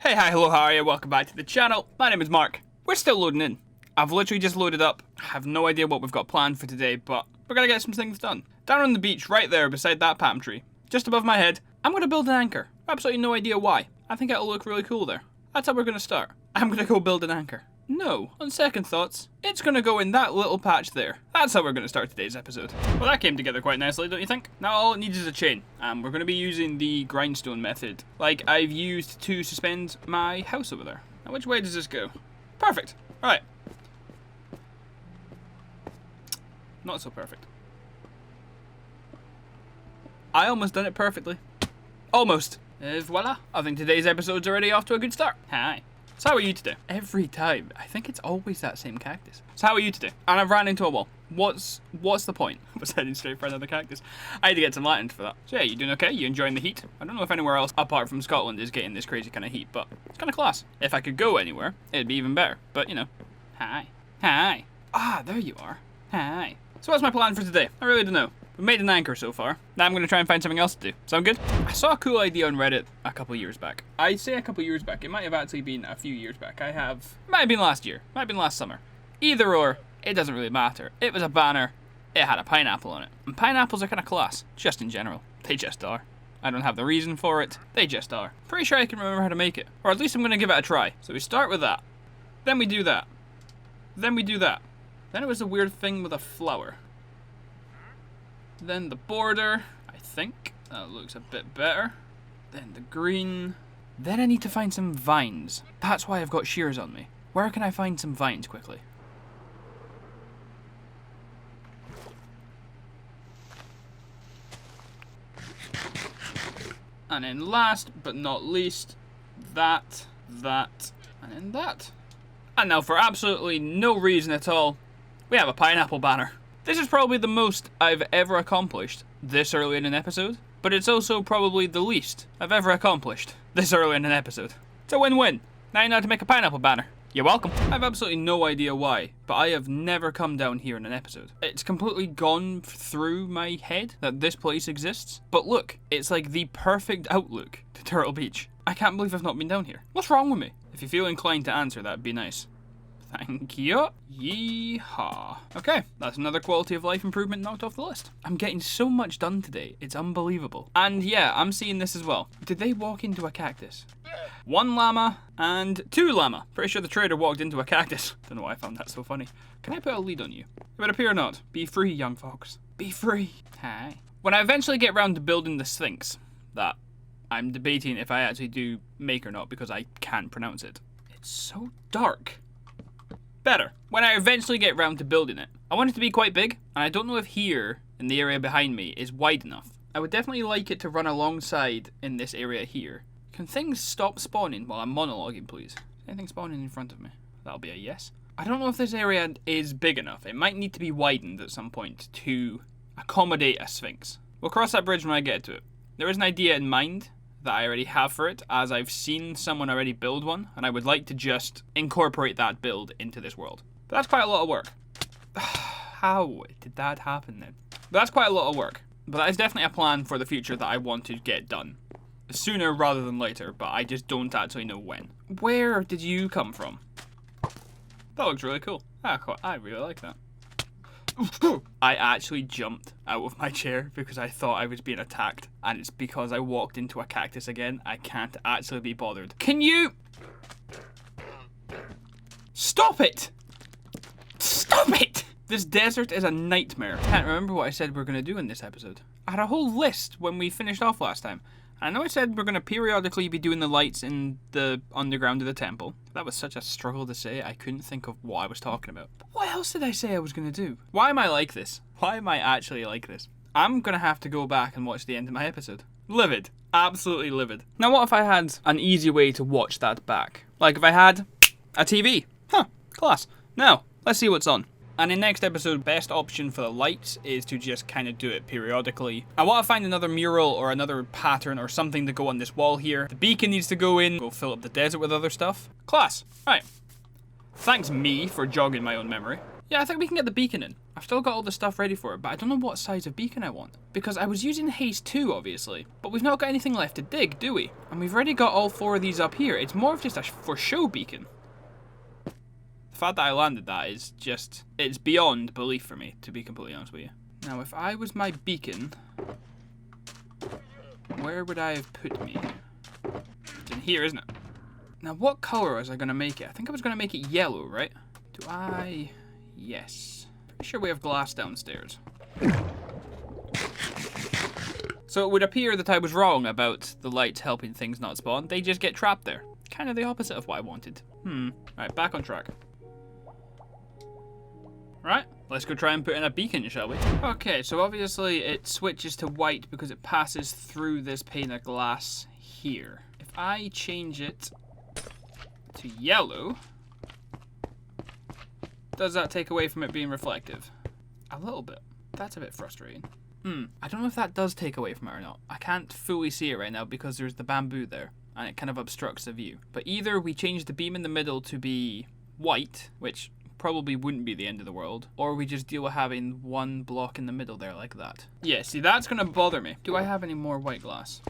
Hey, hi, hello, how are you? Welcome back to the channel. My name is Mark. We're still loading in. I've literally just loaded up. I have no idea what we've got planned for today, but we're gonna get some things done. Down on the beach, right there, beside that palm tree, just above my head, I'm gonna build an anchor. Absolutely no idea why. I think it'll look really cool there. That's how we're gonna start. I'm gonna go build an anchor. No, on second thoughts, it's gonna go in that little patch there. That's how we're gonna start today's episode. Well, that came together quite nicely, don't you think? Now all it needs is a chain. We're gonna be using the grindstone method, like I've used to suspend my house over there. Now which way does this go? Perfect. Alright. Not so perfect. I almost done it perfectly. Almost. Voila. I think today's episode's already off to a good start. Hi. So how are you today? Every time. I think it's always that same cactus. So how are you today? And I've ran into a wall. What's the point? I was heading straight for another cactus. I had to get some Latin for that. So yeah, you doing okay? You enjoying the heat? I don't know if anywhere else apart from Scotland is getting this crazy kind of heat, but it's kind of class. If I could go anywhere, it'd be even better. But you know, hi. Hi. Ah, there you are. Hi. So what's my plan for today? I really don't know. We've made an anchor so far. Now I'm going to try and find something else to do. Sound good? I saw a cool idea on Reddit a couple years back. I say a couple years back. It might have actually been a few years back. It might have been last year. Might have been last summer. Either or, it doesn't really matter. It was a banner. It had a pineapple on it. And pineapples are kind of class. Just in general. They just are. I don't have the reason for it. They just are. Pretty sure I can remember how to make it. Or at least I'm going to give it a try. So we start with that. Then we do that. Then we do that. Then it was a weird thing with a flower. Then the border, I think. That looks a bit better. Then the green. Then I need to find some vines. That's why I've got shears on me. Where can I find some vines quickly? And then last but not least, that, and then that. And now for absolutely no reason at all, we have a pineapple banner. This is probably the most I've ever accomplished this early in an episode, but it's also probably the least I've ever accomplished this early in an episode. It's a win-win. Now you know how to make a pineapple banner. You're welcome. I have absolutely no idea why, but I have never come down here in an episode. It's completely gone through my head that this place exists, but look, it's like the perfect outlook to Turtle Beach. I can't believe I've not been down here. What's wrong with me? If you feel inclined to answer, that'd be nice. Thank you. Yeehaw. Okay, that's another quality of life improvement knocked off the list. I'm getting so much done today, it's unbelievable. And yeah, I'm seeing this as well. Did they walk into a cactus? 1 llama and 2 llama. Pretty sure the trader walked into a cactus. Don't know why I found that so funny. Can I put a lead on you? It would appear not. Be free, young fox. Be free. Hi. When I eventually get round to building the Sphinx, that I'm debating if I actually do make or not because I can't pronounce it. It's so dark. Better. When I eventually get round to building it, I want it to be quite big, and I don't know if here, in the area behind me, is wide enough. I would definitely like it to run alongside in this area here. Can things stop spawning while I'm monologuing, please? Is anything spawning in front of me? That'll be a yes. I don't know if this area is big enough. It might need to be widened at some point to accommodate a Sphinx. We'll cross that bridge when I get to it. There is an idea in mind that I already have for it, as I've seen someone already build one, and I would like to just incorporate that build into this world. But that's quite a lot of work. How did that happen then? But that's quite a lot of work. But that is definitely a plan for the future that I want to get done. Sooner rather than later, but I just don't actually know when. Where did you come from? That looks really cool. I really like that. I actually jumped out of my chair because I thought I was being attacked, and it's because I walked into a cactus again. I can't actually be bothered. Can you stop it? Stop it! This desert is a nightmare. I can't remember what I said we were going to do in this episode. I had a whole list when we finished off last time. I know I said we're going to periodically be doing the lights in the underground of the temple. That was such a struggle to say, I couldn't think of what I was talking about. But what else did I say I was going to do? Why am I like this? Why am I actually like this? I'm going to have to go back and watch the end of my episode. Livid. Absolutely livid. Now what if I had an easy way to watch that back? Like if I had a TV. Huh, class. Now, let's see what's on. And in next episode, best option for the lights is to just kind of do it periodically. I want to find another mural or another pattern or something to go on this wall here. The beacon needs to go in. Go fill up the desert with other stuff. Class. Right. Thanks me for jogging my own memory. Yeah, I think we can get the beacon in. I've still got all the stuff ready for it, but I don't know what size of beacon I want. Because I was using haste 2, obviously. But we've not got anything left to dig, do we? And we've already got all 4 of these up here. It's more of just a for show beacon. The fact that I landed that is just... it's beyond belief for me, to be completely honest with you. Now, if I was my beacon... where would I have put me? It's in here, isn't it? Now, what colour was I going to make it? I think I was going to make it yellow, right? Do I... yes. Pretty sure we have glass downstairs. So it would appear that I was wrong about the lights helping things not spawn. They just get trapped there. Kind of the opposite of what I wanted. Right, back on track. Right, let's go try and put in a beacon, shall we? Okay, so obviously it switches to white because it passes through this pane of glass here. If I change it to yellow, does that take away from it being reflective? A little bit. That's a bit frustrating. I don't know if that does take away from it or not. I can't fully see it right now because there's the bamboo there and it kind of obstructs the view. But either we change the beam in the middle to be white, which probably wouldn't be the end of the world, or we just deal with having one block in the middle there like that. Yeah, see, that's gonna bother me. Do I have any more white glass?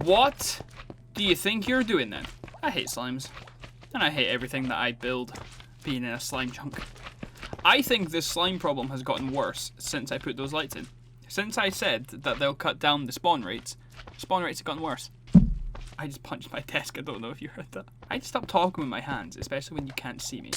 What do you think you're doing then? I hate slimes. And I hate everything that I build being in a slime chunk. I think this slime problem has gotten worse since I put those lights in. Since I said that they'll cut down the spawn rates have gotten worse. I just punched my desk, I don't know if you heard that. I just stop talking with my hands, especially when you can't see me.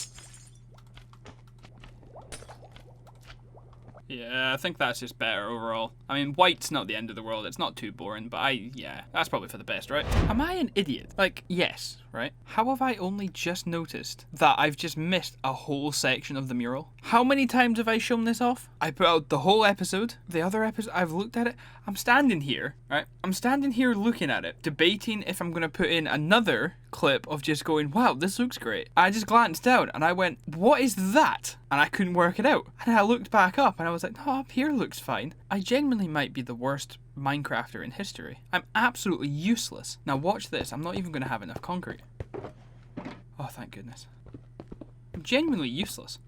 Yeah, I think that's just better overall. I mean, white's not the end of the world, it's not too boring, but yeah, that's probably for the best, right? Am I an idiot? Like, yes, right? How have I only just noticed that I've just missed a whole section of the mural? How many times have I shown this off? I put out the whole episode, the other episode, I've looked at it. I'm standing here, right? I'm standing here looking at it, debating if I'm gonna put in another clip of just going, wow, this looks great. I just glanced down and I went, what is that? And I couldn't work it out. And I looked back up and I was like, no, up here looks fine. I genuinely might be the worst Minecrafter in history. I'm absolutely useless. Now watch this. I'm not even going to have enough concrete. Oh, thank goodness. I'm genuinely useless.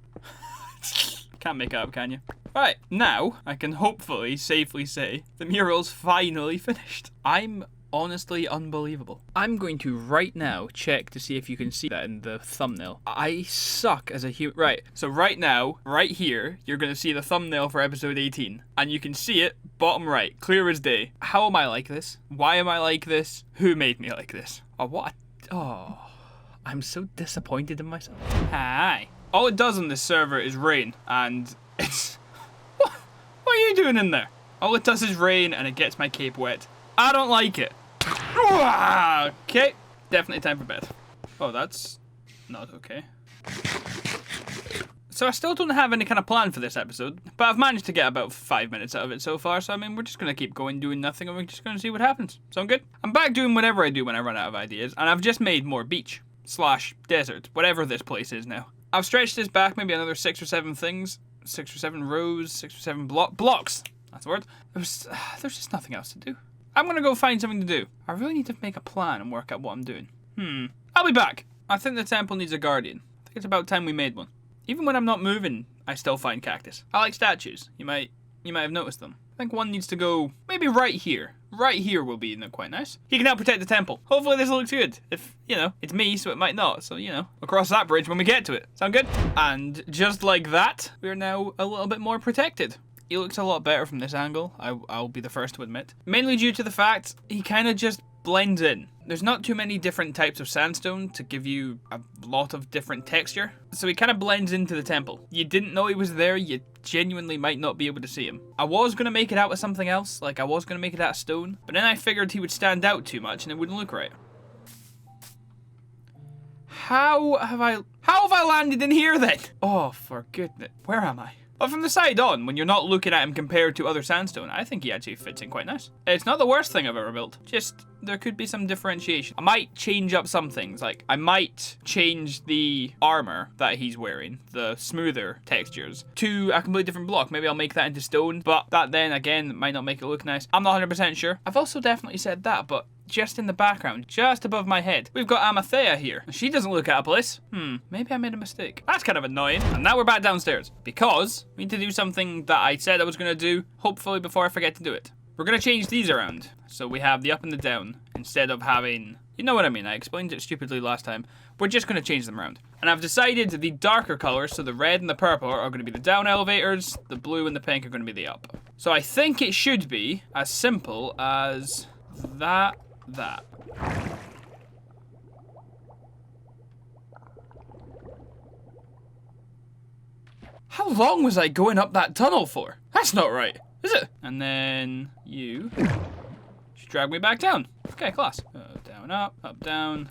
Can't make it up, can you? Right, now I can hopefully safely say the mural's finally finished. I'm honestly unbelievable. I'm going to right now check to see if you can see that in the thumbnail. I suck as a human. Right, so right now, right here, you're going to see the thumbnail for episode 18. And you can see it, bottom right, clear as day. How am I like this? Why am I like this? Who made me like this? Oh, what? Oh, I'm so disappointed in myself. Hi. All it does on this server is rain, and it's... What are you doing in there? All it does is rain, and it gets my cape wet. I don't like it. Okay, definitely time for bed. Oh, that's not okay. So I still don't have any kind of plan for this episode, but I've managed to get about 5 minutes out of it so far, so I mean, we're just going to keep going doing nothing and we're just going to see what happens. Sound good? I'm back doing whatever I do when I run out of ideas, and I've just made more beach / desert, whatever this place is now. I've stretched this back maybe another 6 or 7 things, 6 or 7 rows, 6 or 7 blocks. That's the word. There's just nothing else to do. I'm gonna go find something to do. I really need to make a plan and work out what I'm doing. I'll be back. I think the temple needs a guardian. I think it's about time we made one. Even when I'm not moving, I still find cactus. I like statues. You might have noticed them. I think one needs to go maybe right here. Right here will be quite nice. He can help protect the temple. Hopefully this looks good. If, it's me, so it might not. So, we'll cross that bridge when we get to it. Sound good? And just like that, we're now a little bit more protected. He looks a lot better from this angle, I'll be the first to admit. Mainly due to the fact he kind of just blends in. There's not too many different types of sandstone to give you a lot of different texture, so he kind of blends into the temple. You didn't know he was there, you genuinely might not be able to see him. I was going to make it out with something else, like I was going to make it out of stone, but then I figured he would stand out too much and it wouldn't look right. How have I landed in here then? Oh, for goodness, where am I? But from the side on, when you're not looking at him compared to other sandstone, I think he actually fits in quite nice. It's not the worst thing I've ever built. Just, there could be some differentiation. I might change up some things. Like, I might change the armor that he's wearing, the smoother textures, to a completely different block. Maybe I'll make that into stone, but that then, again, might not make it look nice. I'm not 100% sure. I've also definitely said that, but just in the background, just above my head, we've got Amathea here. She doesn't look out of place. Maybe I made a mistake. That's kind of annoying. And now we're back downstairs because we need to do something that I said I was going to do, hopefully before I forget to do it. We're going to change these around. So we have the up and the down instead of having... You know what I mean, I explained it stupidly last time. We're just going to change them around. And I've decided the darker colors, so the red and the purple, are going to be the down elevators, the blue and the pink are going to be the up. So I think it should be as simple as that. How long was I going up that tunnel for? That's not right, is it? And then you should drag me back down. Okay, class. Down, up, down,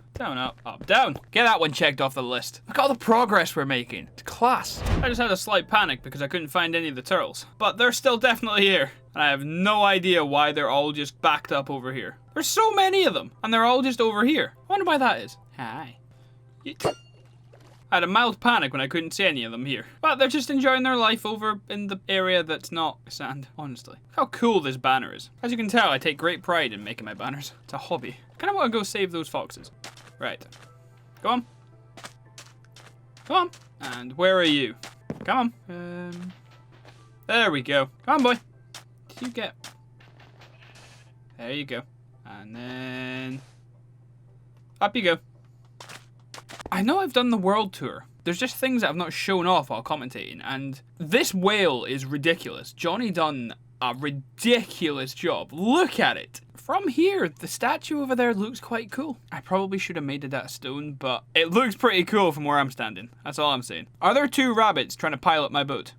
up, down. Get that one checked off the list. Look at all the progress we're making. It's class. I just had a slight panic because I couldn't find any of the turtles. But they're still definitely here. And I have no idea why they're all just backed up over here. There's so many of them. And they're all just over here. I wonder why that is. Hi. I had a mild panic when I couldn't see any of them here. But they're just enjoying their life over in the area that's not sand, honestly. How cool this banner is. As you can tell, I take great pride in making my banners. It's a hobby. I kind of want to go save those foxes. Right. Go on. Come on. And where are you? Come on. There we go. Come on, boy. Did you get... There you go. And then... Up you go. I know I've done the world tour. There's just things that I've not shown off while commentating, and this whale is ridiculous. Johnny done a ridiculous job. Look at it. From here, the statue over there looks quite cool. I probably should have made it out of stone, but it looks pretty cool from where I'm standing. That's all I'm saying. Are there two rabbits trying to pilot my boat?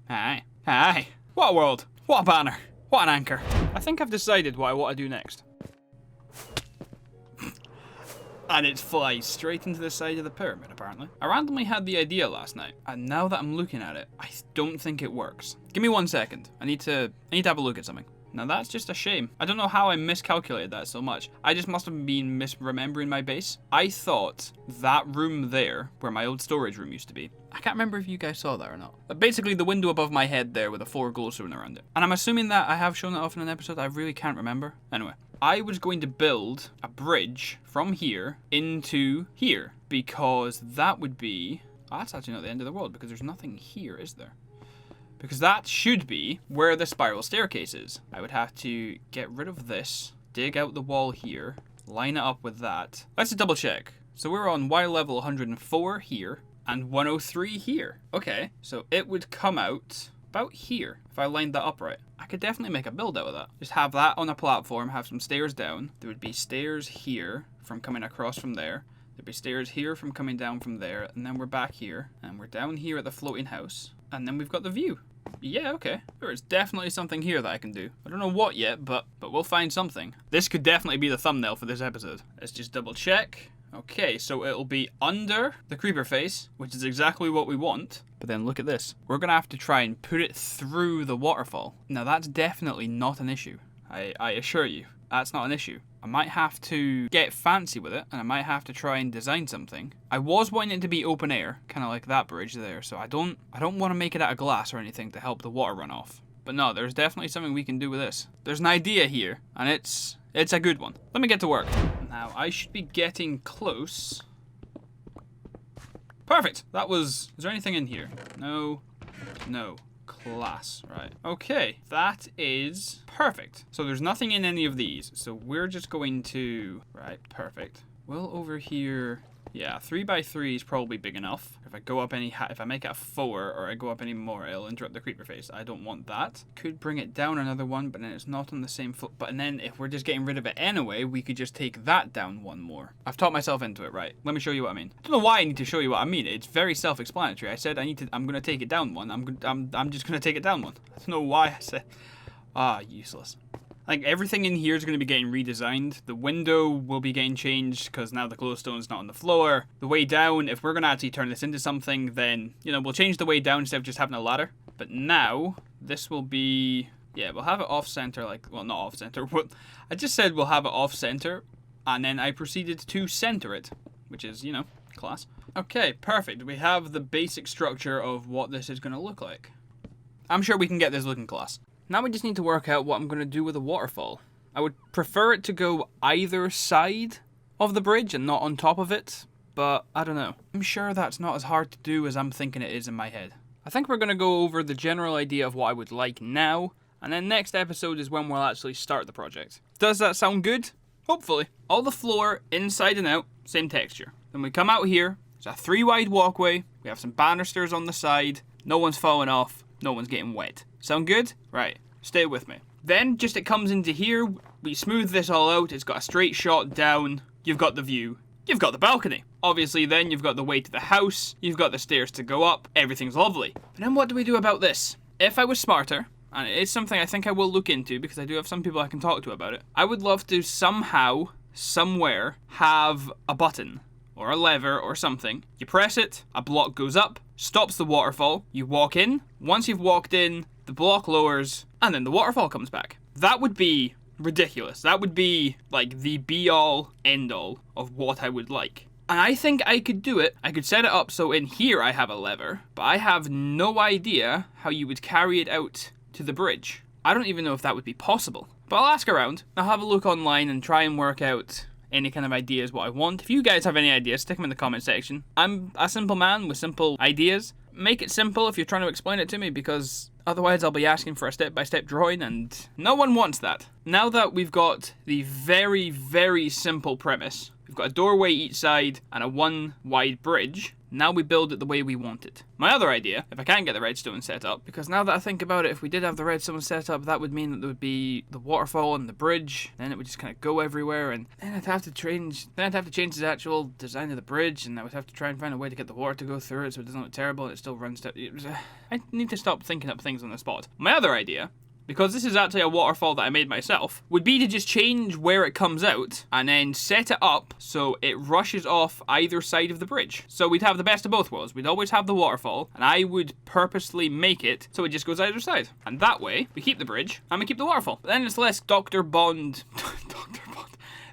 Hi. Hi. What a world. What a banner. What an anchor. I think I've decided what I want to do next. And it flies straight into the side of the pyramid, apparently. I randomly had the idea last night, and now that I'm looking at it, I don't think it works. Give me 1 second. I need to have a look at something. Now that's just a shame. I don't know how I miscalculated that so much. I just must have been misremembering my base. I thought that room there, where my old storage room used to be, I can't remember if you guys saw that or not. But basically the window above my head there with a 4 glowstone around it. And I'm assuming that I have shown that off in an episode. I really can't remember. Anyway. I was going to build a bridge from here into here because that would be... Oh, that's actually not the end of the world because there's nothing here, is there? Because that should be where the spiral staircase is. I would have to get rid of this, dig out the wall here, line it up with that. Let's double check. So we're on Y level 104 here and 103 here. Okay, so it would come out about here if I lined that up right. I could definitely make a build out of that. Just have that on a platform, have some stairs down. There would be stairs here from coming across from there. There'd be stairs here from coming down from there, and then we're back here, and we're down here at the floating house, and then we've got the view. Yeah, okay. There is definitely something here that I can do. I don't know what yet, but we'll find something. This could definitely be the thumbnail for this episode. Let's just double check. Okay, so it'll be under the creeper face, which is exactly what we want. But then look at this. We're going to have to try and put it through the waterfall. Now that's definitely not an issue. I assure you, that's not an issue. I might have to get fancy with it, and I might have to try and design something. I was wanting it to be open air, kind of like that bridge there, so I don't want to make it out of glass or anything to help the water run off. But no, there's definitely something we can do with this. There's an idea here, and it's a good one. Let me get to work. Now, I should be getting close. Perfect! Is there anything in here? No. Class, right. Okay, that is perfect. So there's nothing in any of these. So we're just going to, right, perfect. Well, over here, yeah, 3x3 is probably big enough. If I go up if I make it a 4 or I go up any more, it'll interrupt the creeper face. I don't want that. Could bring it down another one, but then it's not on the same foot. But then if we're just getting rid of it anyway, we could just take that down one more. I've talked myself into it, right? Let me show you what I mean. I don't know why I need to show you what I mean. It's very self-explanatory. I said I'm gonna take it down one. I'm just gonna take it down one. I don't know why I said. Useless. Like, everything in here is going to be getting redesigned. The window will be getting changed because now the glowstone's not on the floor. The way down, if we're going to actually turn this into something, then, we'll change the way down instead of just having a ladder. But now, this will be... Yeah, we'll have it off-center, well, not off-center. I just said we'll have it off-center, and then I proceeded to center it, which is, class. Okay, perfect. We have the basic structure of what this is going to look like. I'm sure we can get this looking class. Now we just need to work out what I'm going to do with the waterfall. I would prefer it to go either side of the bridge and not on top of it, but I don't know. I'm sure that's not as hard to do as I'm thinking it is in my head. I think we're going to go over the general idea of what I would like now, and then next episode is when we'll actually start the project. Does that sound good? Hopefully. All the floor, inside and out, same texture. Then we come out here, there's a 3-wide walkway, we have some banisters on the side, no one's falling off, no one's getting wet. Sound good? Right, stay with me. Then, just it comes into here, we smooth this all out, it's got a straight shot down, you've got the view, you've got the balcony. Obviously then you've got the way to the house, you've got the stairs to go up, everything's lovely. But then what do we do about this? If I was smarter, and it is something I think I will look into because I do have some people I can talk to about it, I would love to somehow, somewhere, have a button or a lever or something. You press it, a block goes up, stops the waterfall, you walk in, once you've walked in, the block lowers, and then the waterfall comes back. That would be ridiculous. That would be like the be-all, end-all of what I would like. And I think I could do it. I could set it up so in here I have a lever, but I have no idea how you would carry it out to the bridge. I don't even know if that would be possible. But I'll ask around. I'll have a look online and try and work out any kind of ideas what I want. If you guys have any ideas, stick them in the comment section. I'm a simple man with simple ideas. Make it simple if you're trying to explain it to me, because otherwise I'll be asking for a step-by-step drawing and no one wants that. Now that we've got the very, very simple premise, we've got a doorway each side and a 1-wide bridge, now we build it the way we want it. My other idea, if I can't get the redstone set up, because now that I think about it, if we did have the redstone set up, that would mean that there would be the waterfall and the bridge, then it would just kind of go everywhere, and then I'd have to change the actual design of the bridge, and I would have to try and find a way to get the water to go through it so it doesn't look terrible and it still runs down. I need to stop thinking up things on the spot. My other idea, because this is actually a waterfall that I made myself, would be to just change where it comes out and then set it up so it rushes off either side of the bridge. So we'd have the best of both worlds. We'd always have the waterfall, and I would purposely make it so it just goes either side. And that way, we keep the bridge and we keep the waterfall. But then it's less Dr. Bond...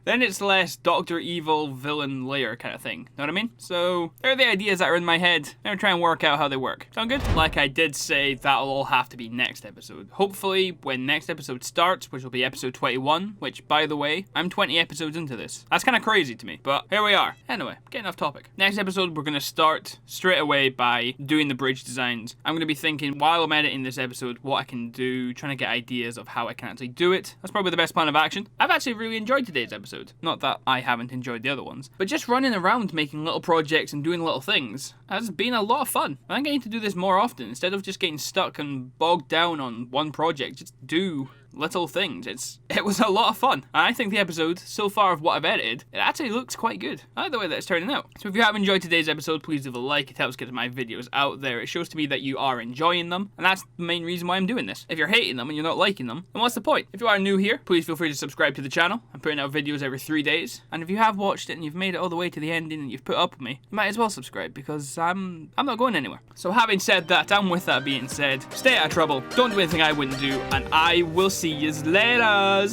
Then it's less Dr. Evil villain layer kind of thing. Know what I mean? So, they're the ideas that are in my head. I'm gonna try and work out how they work. Sound good? Like I did say, that'll all have to be next episode. Hopefully, when next episode starts, which will be episode 21, which, by the way, I'm 20 episodes into this. That's kind of crazy to me, but here we are. Anyway, getting off topic. Next episode, we're gonna start straight away by doing the bridge designs. I'm gonna be thinking, while I'm editing this episode, what I can do, trying to get ideas of how I can actually do it. That's probably the best plan of action. I've actually really enjoyed today's episode. Not that I haven't enjoyed the other ones, but just running around making little projects and doing little things has been a lot of fun. I'm getting to do this more often instead of just getting stuck and bogged down on one project. Just do little things. It was a lot of fun. And I think the episode, so far of what I've edited, it actually looks quite good. I like the way that it's turning out. So if you have enjoyed today's episode, please leave a like. It helps get my videos out there. It shows to me that you are enjoying them, and that's the main reason why I'm doing this. If you're hating them and you're not liking them, then what's the point? If you are new here, please feel free to subscribe to the channel. I'm putting out videos every 3 days, and if you have watched it and you've made it all the way to the ending and you've put up with me, you might as well subscribe, because I'm not going anywhere. So having said that, and with that being said, stay out of trouble, don't do anything I wouldn't do, and I will see yous later.